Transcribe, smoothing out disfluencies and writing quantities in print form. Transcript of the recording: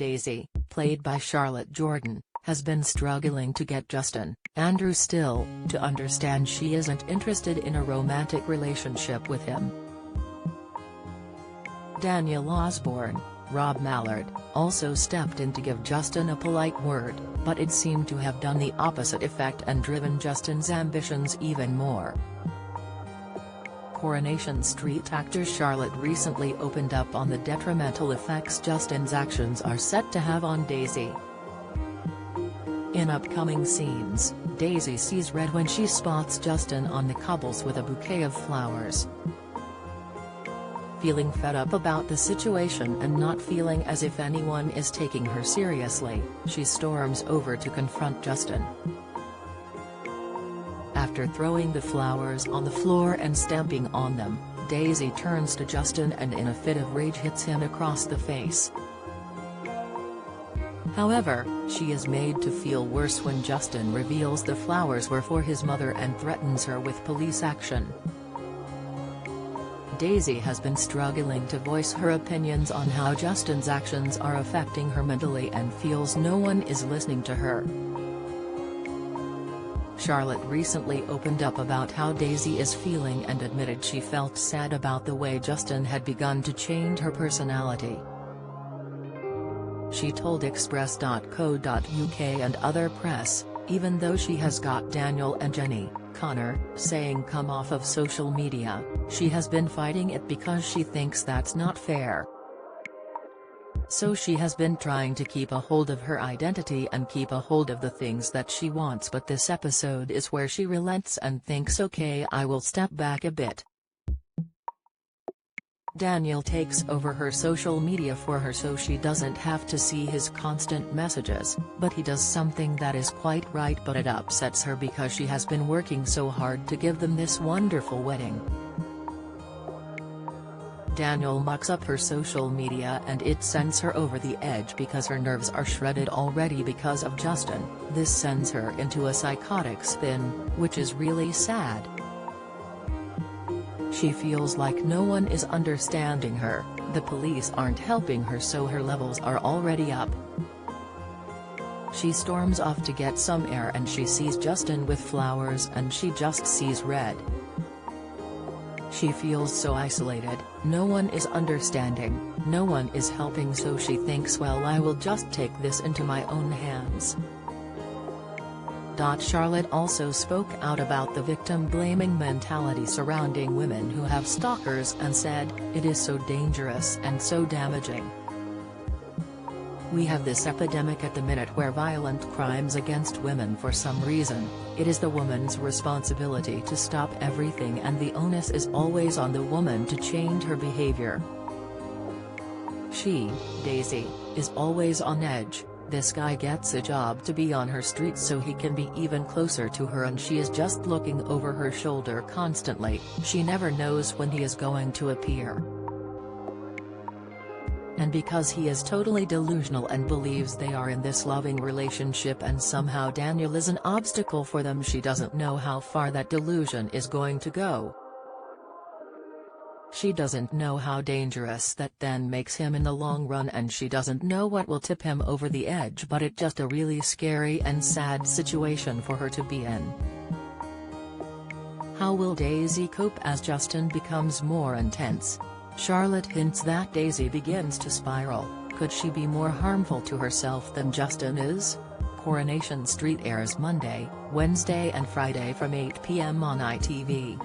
Daisy, played by Charlotte Jordan, has been struggling to get Justin, Andrew Still, to understand she isn't interested in a romantic relationship with him. Daniel Osborne, Rob Mallard, also stepped in to give Justin a polite word, but it seemed to have done the opposite effect and driven Justin's ambitions even more. Coronation Street actor Charlotte recently opened up on the detrimental effects Justin's actions are set to have on Daisy. In upcoming scenes, Daisy sees red when she spots Justin on the cobbles with a bouquet of flowers. Feeling fed up about the situation and not feeling as if anyone is taking her seriously, she storms over to confront Justin. After throwing the flowers on the floor and stamping on them, Daisy turns to Justin and in a fit of rage hits him across the face. However, she is made to feel worse when Justin reveals the flowers were for his mother and threatens her with police action. Daisy has been struggling to voice her opinions on how Justin's actions are affecting her mentally and feels no one is listening to her. Charlotte recently opened up about how Daisy is feeling and admitted she felt sad about the way Justin had begun to change her personality. She told Express.co.uk and other press, even though she has got Daniel and Jenny, Connor, saying come off of social media, she has been fighting it because she thinks that's not fair. So she has been trying to keep a hold of her identity and keep a hold of the things that she wants, but this episode is where she relents and thinks okay, I will step back a bit. Daniel takes over her social media for her so she doesn't have to see his constant messages, but he does something that is quite right, but it upsets her because she has been working so hard to give them this wonderful wedding. Daniel mucks up her social media and it sends her over the edge because her nerves are shredded already because of Justin. This sends her into a psychotic spin, which is really sad. She feels like no one is understanding her, the police aren't helping her, so her levels are already up. She storms off to get some air and she sees Justin with flowers and she just sees red. She feels so isolated, no one is understanding, no one is helping, so she thinks, well, I will just take this into my own hands. Charlotte also spoke out about the victim-blaming mentality surrounding women who have stalkers and said, it is so dangerous and so damaging. We have this epidemic at the minute where violent crimes against women, for some reason, it is the woman's responsibility to stop everything and the onus is always on the woman to change her behavior. She, Daisy, is always on edge. This guy gets a job to be on her street so he can be even closer to her and she is just looking over her shoulder constantly, she never knows when he is going to appear. And because he is totally delusional and believes they are in this loving relationship and somehow Daniel is an obstacle for them, she doesn't know how far that delusion is going to go. She doesn't know how dangerous that then makes him in the long run, and she doesn't know what will tip him over the edge, but it's just a really scary and sad situation for her to be in. How will Daisy cope as Justin becomes more intense? Charlotte hints that Daisy begins to spiral. Could she be more harmful to herself than Justin is? Coronation Street airs Monday, Wednesday and Friday from 8 p.m. on ITV.